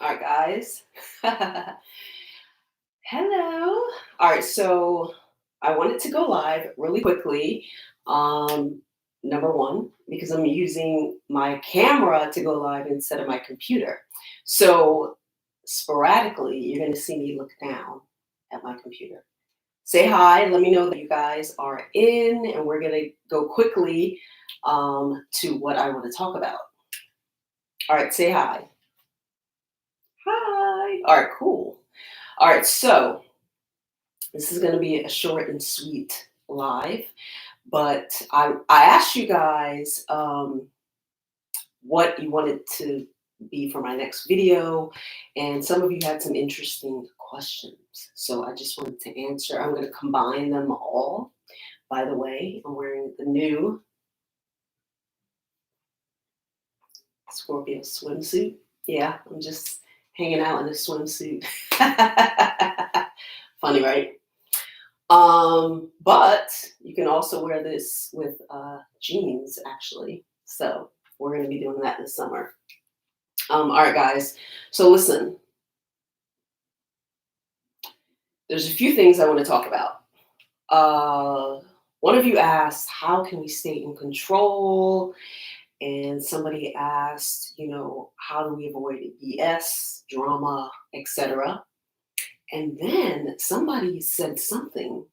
All right, guys. Hello. All right, so I wanted to go live really quickly. Um, Number one, because I'm using my camera to go live instead of my computer. So sporadically, you're going to see me look down at my computer. Say hi. Let me know that you guys are in, and we're going to go quickly to what I want to talk about. All right, say hi. Hi. All right, cool. All right, so this is going to be a short and sweet live, but I asked you guys what you wanted to be for my next video, and some of you had some interesting questions. So I just wanted to answer. I'm going to combine them all. By the way, I'm wearing the new Scorpio swimsuit. Yeah, I'm just hanging out in a swimsuit. Funny, right? But you can also wear this with jeans, actually. So we're going to be doing that this summer. All right, guys. So listen, there's a few things I want to talk about. One of you asked, how can we stay in control? And somebody asked, how do we avoid BS, drama, etc. And then somebody said something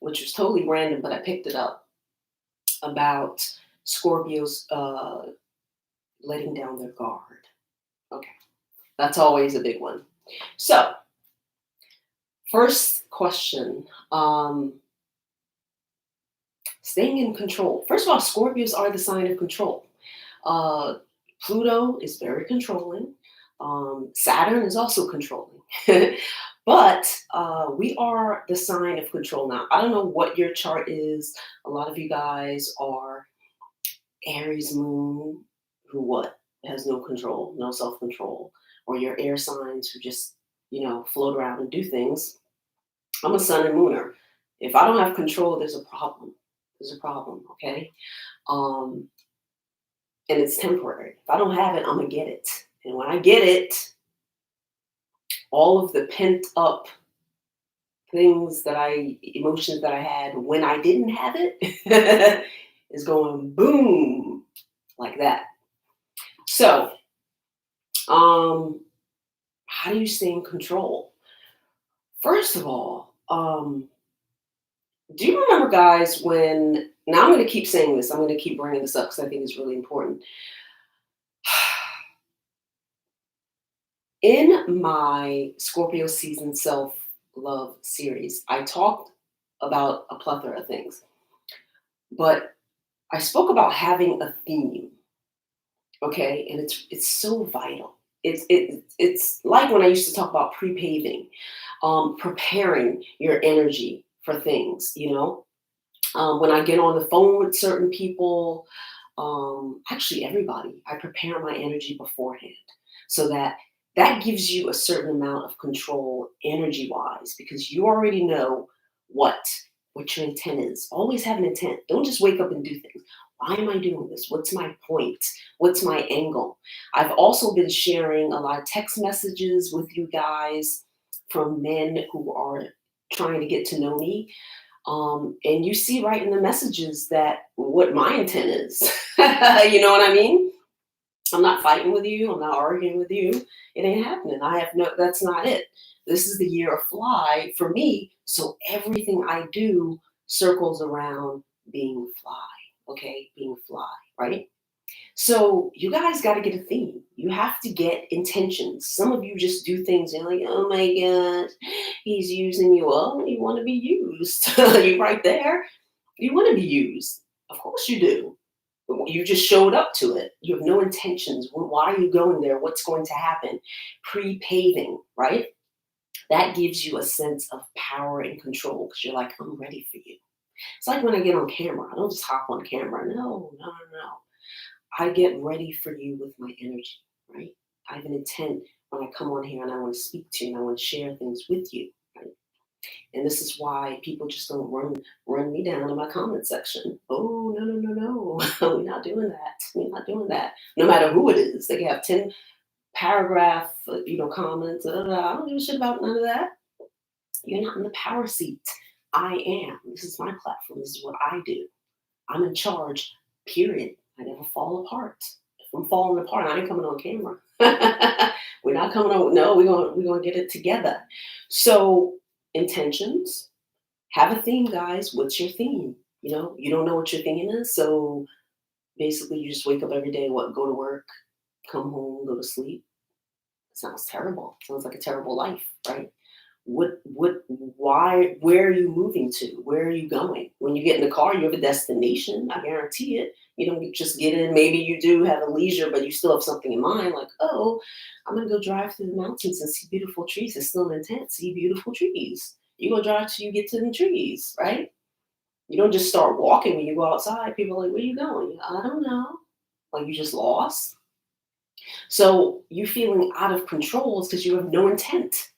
which was totally random, but I picked it up about Scorpios letting down their guard. Okay, that's always a big one. So, first question, staying in control. First of all, Scorpios are the sign of control. Pluto is very controlling. Saturn is also controlling. But we are the sign of control now. I don't know what your chart is. A lot of you guys are Aries moon, who what? Has no control, no self-control. Or your air signs who just, float around and do things. I'm a sun and mooner. If I don't have control, there's a problem. There's a problem, okay? Um, and it's temporary. If I don't have it, I'm gonna get it. And when I get it, all of the pent up emotions that I had when I didn't have it is going boom like that. So, how do you stay in control? First of all, do you remember, guys, now I'm going to keep saying this, I'm going to keep bringing this up because I think it's really important. In my Scorpio season self-love series, I talked about a plethora of things, but I spoke about having a theme, okay? And it's so vital. It's like when I used to talk about pre-paving, preparing your energy for things, when I get on the phone with certain people, actually everybody, I prepare my energy beforehand so that gives you a certain amount of control energy wise, because you already know what your intent is. Always have an intent. Don't just wake up and do things. Why am I doing this? What's my point? What's my angle? I've also been sharing a lot of text messages with you guys from men who are trying to get to know me. And you see right in the messages that what my intent is. You know what I mean? I'm not fighting with you. I'm not arguing with you. It ain't happening. That's not it. This is the year of fly for me. So everything I do circles around being fly. Okay? Being fly, right? So you guys got to get a theme. You have to get intentions. Some of you just do things and you're like, oh my gosh, he's using you. Oh, you want to be used. You right there. You want to be used. Of course you do. You just showed up to it. You have no intentions. Why are you going there? What's going to happen? Pre-paving, right? That gives you a sense of power and control because you're like, I'm ready for you. It's like when I get on camera. I don't just hop on camera. No. I get ready for you with my energy, right? I have an intent when I come on here and I want to speak to you and I want to share things with you, right? And this is why people just don't run me down in my comment section. Oh, no. We're not doing that. We're not doing that. No matter who it is. They can have 10 paragraph, comments. I don't give a shit about none of that. You're not in the power seat. I am. This is my platform. This is what I do. I'm in charge, period. I never fall apart. If I'm falling apart, I ain't coming on camera. We're not coming on. No, we're gonna get it together. So intentions, have a theme, guys. What's your theme? You don't know what your theme is. So basically you just wake up every day, go to work, come home, go to sleep. Sounds terrible. Sounds like a terrible life, right? Why, where are you moving to? Where are you going? When you get in the car, you have a destination. I guarantee it. You don't just get in. Maybe you do have a leisure, but you still have something in mind. Like, oh, I'm going to go drive through the mountains and see beautiful trees. It's still an intent. See beautiful trees. You go drive till you get to the trees, right? You don't just start walking when you go outside. People are like, where are you going? I don't know. Like, you just lost. So you feeling out of control is because you have no intent.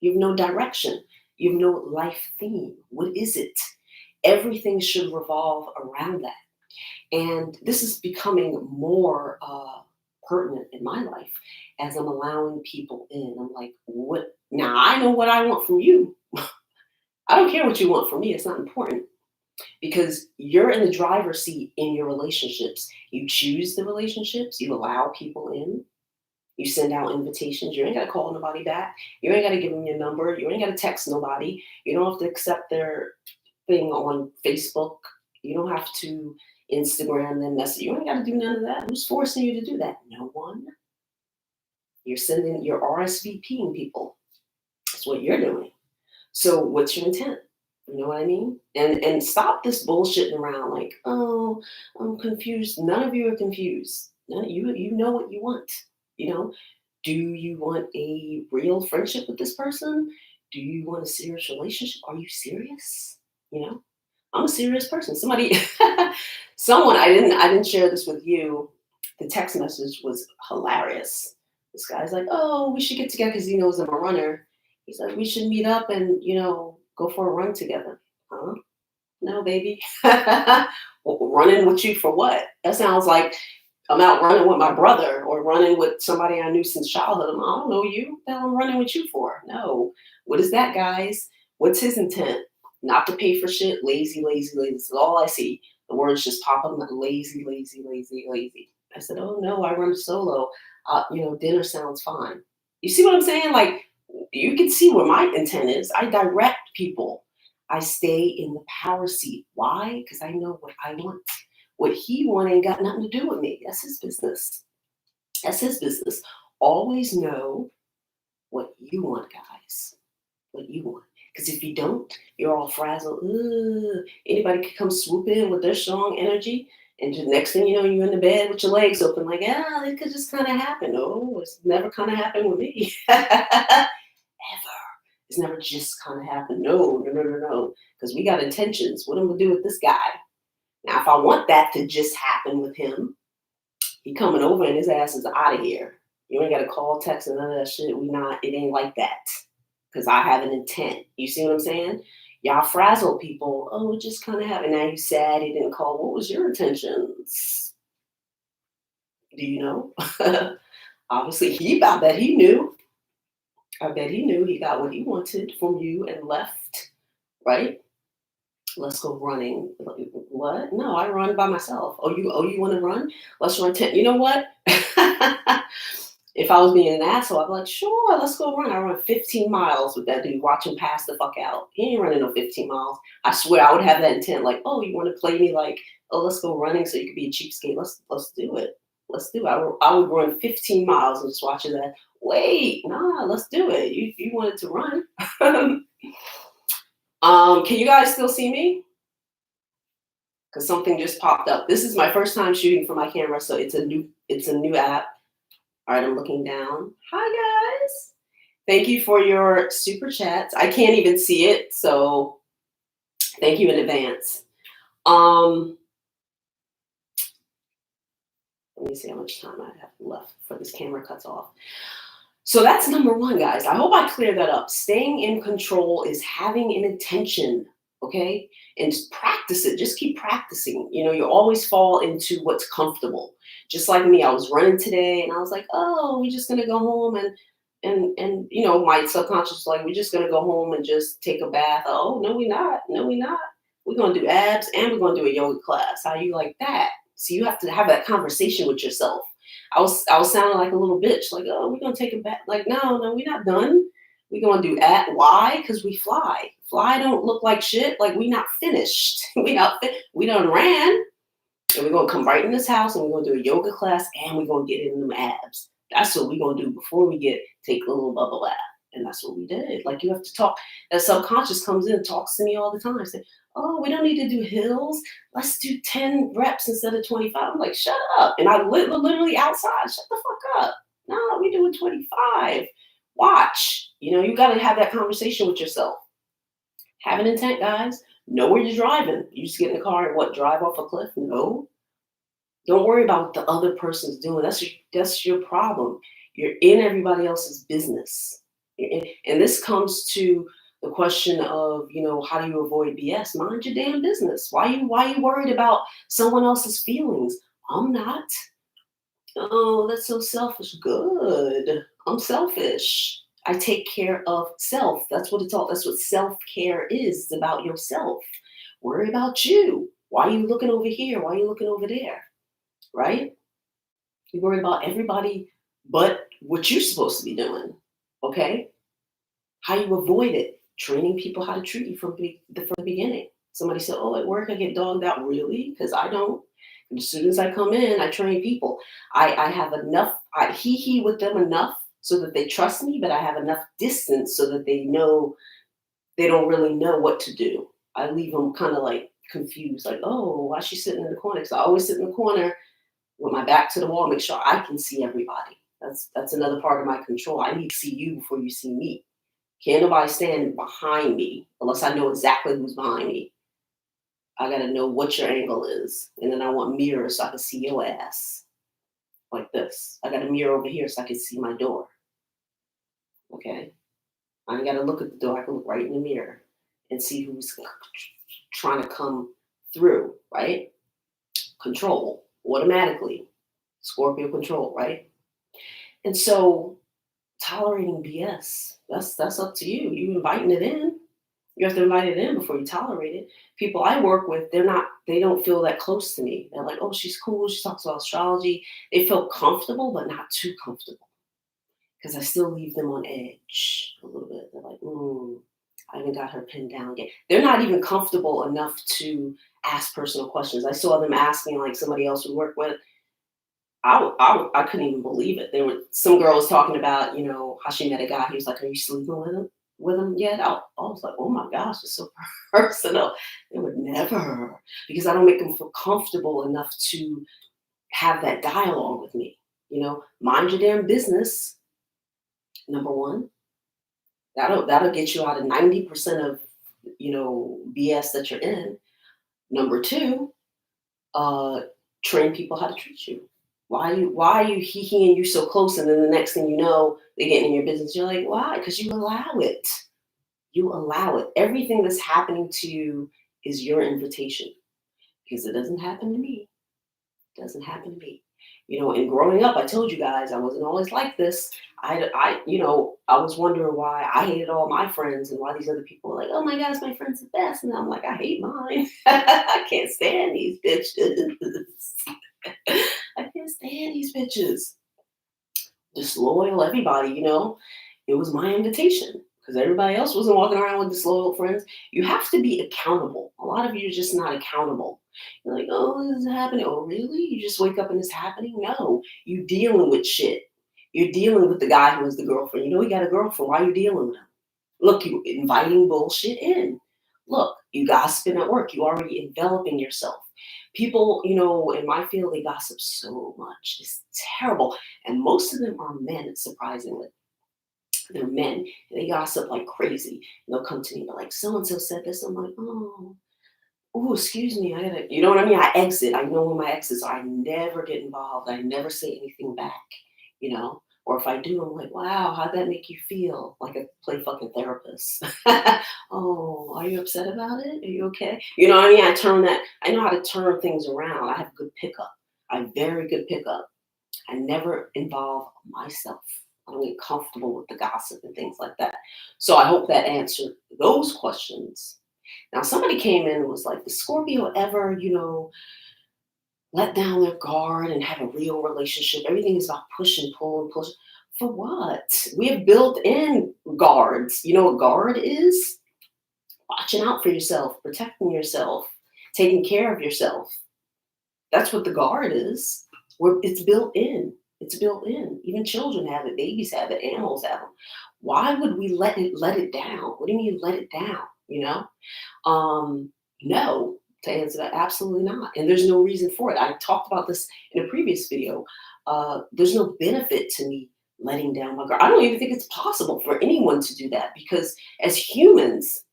You have no direction. You have no life theme. What is it? Everything should revolve around that. And this is becoming more pertinent in my life as I'm allowing people in. I'm like, what? Now I know what I want from you. I don't care what you want from me. It's not important. Because you're in the driver's seat in your relationships. You choose the relationships. You allow people in. You send out invitations. You ain't got to call nobody back. You ain't got to give them your number. You ain't got to text nobody. You don't have to accept their thing on Facebook. You don't have to Instagram them message. You ain't got to do none of that. Who's forcing you to do that? No one. You're RSVPing people. That's what you're doing. So what's your intent? You know what I mean? And stop this bullshitting around like, oh, I'm confused. None of you are confused. You know what you want. Do you want a real friendship with this person? Do you want a serious relationship? Are you serious? I'm a serious person. Someone, I didn't share this with you. The text message was hilarious. This guy's like, oh, we should get together because he knows I'm a runner. He's like, we should meet up and, go for a run together. Huh? No, baby. Running with you for what? That sounds like I'm out running with my brother or running with somebody I knew since childhood. I don't know you. What the hell I'm running with you for? No. What is that, guys? What's his intent? Not to pay for shit. Lazy, lazy, lazy. This is all I see. The words just pop up like lazy, lazy, lazy, lazy. I said, oh no, I run solo. Dinner sounds fine. You see what I'm saying? Like, you can see where my intent is. I direct people. I stay in the power seat. Why? Because I know what I want. What he wants ain't got nothing to do with me. That's his business. That's his business. Always know what you want, guys. What you want. Because if you don't, you're all frazzled. Anybody could come swoop in with their strong energy. And the next thing you know, you're in the bed with your legs open, like, it could just kind of happen. No, it's never kind of happened with me. Ever. It's never just kind of happened. No. Because we got intentions. What am I going to do with this guy? Now, if I want that to just happen with him, he coming over and his ass is out of here. You ain't got to call, text, and none of that shit. It ain't like that. Because I have an intent. You see what I'm saying? Y'all frazzle people. Oh, it just kind of happened. Now you sad he didn't call. What was your intentions? Do you know? Obviously, I bet he knew. I bet he knew he got what he wanted from you and left, right? Let's go running. What? No, I run by myself. Oh, you want to run? Let's run 10. You know what? If I was being an asshole, I'd be like, sure, let's go run. I run 15 miles with that dude, watch him pass the fuck out. He ain't running no 15 miles. I swear I would have that intent, like, oh, you want to play me like, oh, let's go running so you could be a cheapskate. Let's do it. Let's do it. I would run 15 miles and just watch that. Wait, nah, let's do it. You wanted to run. Can you guys still see me? Because something just popped up. This is my first time shooting for my camera, so it's a new app. All right, I'm looking down. Hi guys. Thank you for your super chats. I can't even see it, so thank you in advance. Let me see how much time I have left before this camera cuts off. So that's number one, guys. I hope I cleared that up. Staying in control is having an intention. Okay? And just practice it. Just keep practicing. You always fall into what's comfortable. Just like me, I was running today and I was like, oh, we're just gonna go home and my subconscious was like, we're just gonna go home and just take a bath. Oh, no, we're not. No, we're not. We're gonna do abs and we're gonna do a yoga class. How you like that? So you have to have that conversation with yourself. I was sounding like a little bitch, like, oh, we're gonna take a bath. Like, no, we're not done. We're gonna do why? Because we fly. Fly don't look like shit. Like we not finished. We done ran. And we're gonna come right in this house and we're gonna do a yoga class and we're gonna get in them abs. That's what we're gonna do before we take a little bubble bath. And that's what we did. Like you have to talk. That subconscious comes in and talks to me all the time. I say, oh, we don't need to do hills. Let's do 10 reps instead of 25. I'm like, shut up. And I literally outside, shut the fuck up. No, we're doing 25. Watch. You gotta have that conversation with yourself. Have an intent, guys. Know where you're driving. You just get in the car and drive off a cliff? No. Don't worry about what the other person's doing. That's your problem. You're in everybody else's business. And this comes to the question of, how do you avoid BS? Mind your damn business. Why you worried about someone else's feelings? I'm not. Oh, that's so selfish. Good. I'm selfish. I take care of self. That's what it's all. That's what self-care is. It's about yourself. Worry about you. Why are you looking over here? Why are you looking over there? Right? You worry about everybody but what you're supposed to be doing. Okay? How you avoid it? Training people how to treat you from the beginning. Somebody said, oh, at work I get dogged out. Really? Because I don't. And as soon as I come in, I train people. I have enough. I hee with them enough so that they trust me, but I have enough distance so that they know they don't really know what to do. I leave them kind of like confused, like, oh, why is she sitting in the corner? Because I always sit in the corner with my back to the wall, make sure I can see everybody. That's another part of my control. I need to see you before you see me. Can't nobody stand behind me unless I know exactly who's behind me. I got to know what your angle is. And then I want mirrors so I can see your ass. Like this. I got a mirror over here so I can see my door. Okay? I ain't got to look at the door. I can look right in the mirror and see who's trying to come through, right? Control, automatically. Scorpio control, right? And so tolerating BS, that's up to you. You inviting it in. You have to invite it in before you tolerate it. People I work with, they don't feel that close to me. They're like, oh, she's cool. She talks about astrology. They feel comfortable, but not too comfortable. Because I still leave them on edge a little bit. They're like, I haven't got her pinned down yet. They're not even comfortable enough to ask personal questions. I saw them asking like somebody else we work with. I couldn't even believe it. There were some girls talking about, how she met a guy. He was like, are you sleeping with him yet? I was like, oh my gosh, it's so personal. They would never, because I don't make them feel comfortable enough to have that dialogue with me. Mind your damn business. Number one, that'll get you out of 90% of BS that you're in. Number two, train people how to treat you. Why are you he and you so close, and then the next thing you know, they're getting in your business. You're like, why? Because you allow it. You allow it. Everything that's happening to you is your invitation. Because it doesn't happen to me. It doesn't happen to me. And growing up, I told you guys I wasn't always like this. I was wondering why I hated all my friends and why these other people were like, oh my gosh, my friend's the best. And I'm like, I hate mine. I can't stand these bitches. I can't stand these bitches. Disloyal, everybody, It was my invitation because everybody else wasn't walking around with disloyal friends. You have to be accountable. A lot of you are just not accountable. You're like, oh, this is happening. Oh, really? You just wake up and it's happening? No, you dealing with shit. You're dealing with the guy who was the girlfriend. He got a girlfriend. Why are you dealing with him? Look, you inviting bullshit in. Look, you gossiping at work. You already enveloping yourself. People, in my field, they gossip so much. It's terrible. And most of them are men, surprisingly. They're men. And they gossip like crazy. And they'll come to me and be like, so-and-so said this. I'm like, oh, excuse me. I gotta, you know what I mean? I exit. I know where my exits are. I never get involved. I never say anything back, Or if I do, I'm like, wow, how'd that make you feel? Like I play fucking therapist. Oh, are you upset about it? Are you okay? You know what I mean? I know how to turn things around. I have good pickup. I have very good pickup. I never involve myself. I don't get comfortable with the gossip and things like that. So I hope that answered those questions. Now, somebody came in and was like, "Does Scorpio ever, let down their guard and have a real relationship? Everything is about push and pull and push." For what? We have built in guards. You know what guard is? Watching out for yourself, protecting yourself, taking care of yourself. That's what the guard is. It's built in. It's built in. Even children have it. Babies have it. Animals have them. Why would we let it down? What do you mean let it down? No. To answer that, absolutely not. And there's no reason for it. I talked about this in a previous video. There's no benefit to me letting down my guard. I don't even think it's possible for anyone to do that, because as humans,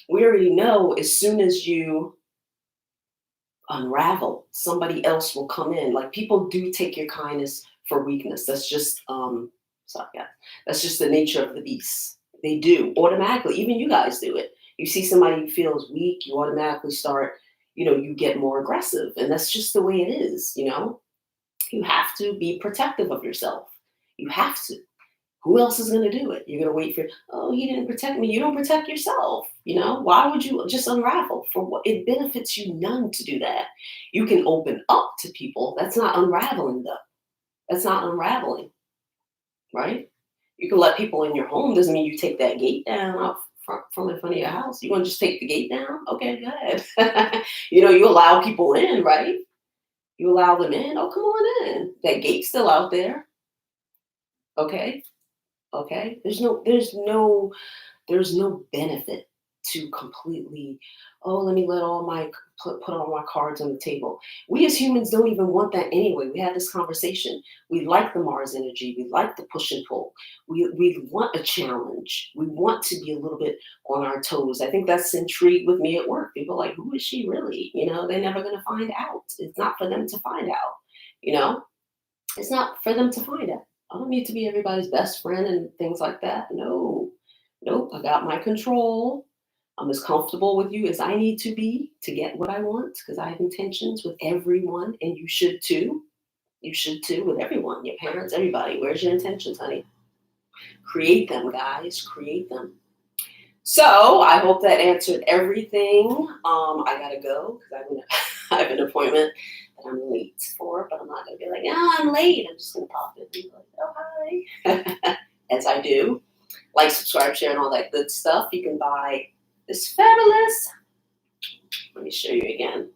we already know as soon as you unravel, somebody else will come in. Like, people do take your kindness for weakness. That's just that's just the nature of the beast. They do automatically. Even you guys do it. You see somebody who feels weak, you automatically start, you get more aggressive. And that's just the way it is. You have to be protective of yourself. You have to. Who else is going to do it? You're going to wait for, oh, he didn't protect me. You don't protect yourself. Why would you just unravel? For what? It benefits you none to do that. You can open up to people. That's not unraveling, though. That's not unraveling, right? You can let people in your home. Doesn't mean you take that gate down out from in front of your house. You want to just take the gate down? Okay, go ahead. You allow people in, right? You allow them in. Oh, come on in. That gate's still out there. Okay. There's no benefit to completely, let me let all my put all my cards on the table. We as humans don't even want that anyway. We had this conversation. We like the Mars energy. We like the push and pull. We want a challenge. We want to be a little bit on our toes. I think that's intrigued with me at work. People are like, who is she really? They're never going to find out. It's not for them to find out. It's not for them to find out. I don't need to be everybody's best friend and things like that. No. Nope. I got my control. I'm as comfortable with you as I need to be to get what I want, because I have intentions with everyone, and you should too. You should too, with everyone, your parents, everybody. Where's your intentions, honey? Create them, guys. Create them. So I hope that answered everything. I gotta go because I have an appointment that I'm late for, but I'm not gonna be like, I'm late. I'm just gonna pop in and be like, oh, hi. As I do. Like, subscribe, share, and all that good stuff. You can buy this fabulous, let me show you again,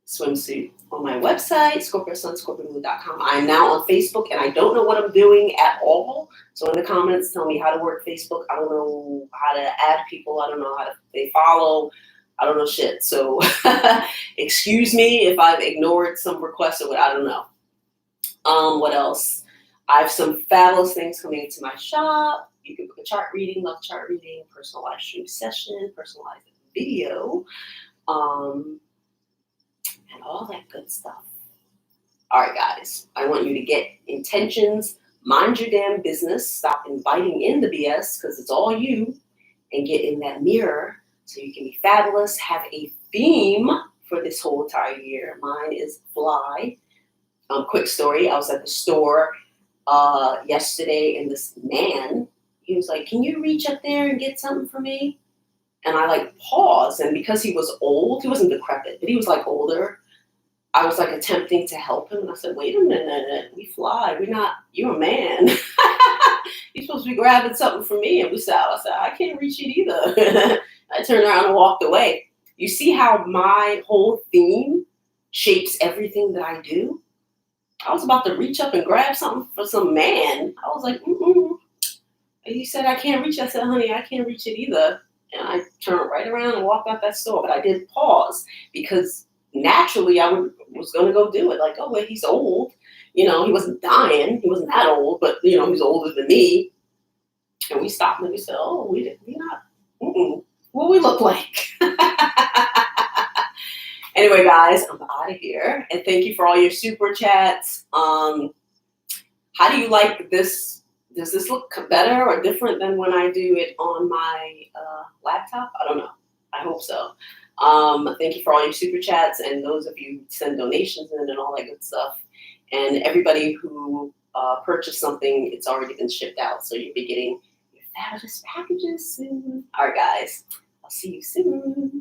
swimsuit on my website, ScorpioSunScorpioMoon.com. I'm now on Facebook, and I don't know what I'm doing at all. So in the comments, tell me how to work Facebook. I don't know how to add people. I don't know how to they follow. I don't know shit. So excuse me if I've ignored some requests or what. I don't know. What else? I have some fabulous things coming into my shop. You can book a chart reading, love chart reading, personal live stream session, personalized video, and all that good stuff. All right, guys, I want you to get intentions, mind your damn business, stop inviting in the BS because it's all you, and get in that mirror so you can be fabulous. Have a theme for this whole entire year. Mine is fly. Quick story, I was at the store yesterday, and this man, he was like, can you reach up there and get something for me? And I paused, and because he was old, he wasn't decrepit, but he was older, I was attempting to help him, and I said, wait a minute, we fly, you're a man. You're supposed to be grabbing something for me. And I said, I can't reach it either. I turned around and walked away. You see how my whole theme shapes everything that I do? I was about to reach up and grab something for some man. I was like, And he said, I can't reach. I said, honey, I can't reach it either. And I turned right around and walked out that store. But I did pause because naturally I was going to go do it. Oh, wait, he's old. He wasn't dying. He wasn't that old, but, he's older than me. And we stopped and we said, oh, we're not, what we look like. Anyway, guys, I'm out of here. And thank you for all your super chats. How do you like this? Does this look better or different than when I do it on my laptop? I don't know. I hope so. Thank you for all your super chats and those of you who send donations in and all that good stuff. And everybody who purchased something, it's already been shipped out. So you'll be getting your fabulous packages soon. All right, guys. I'll see you soon.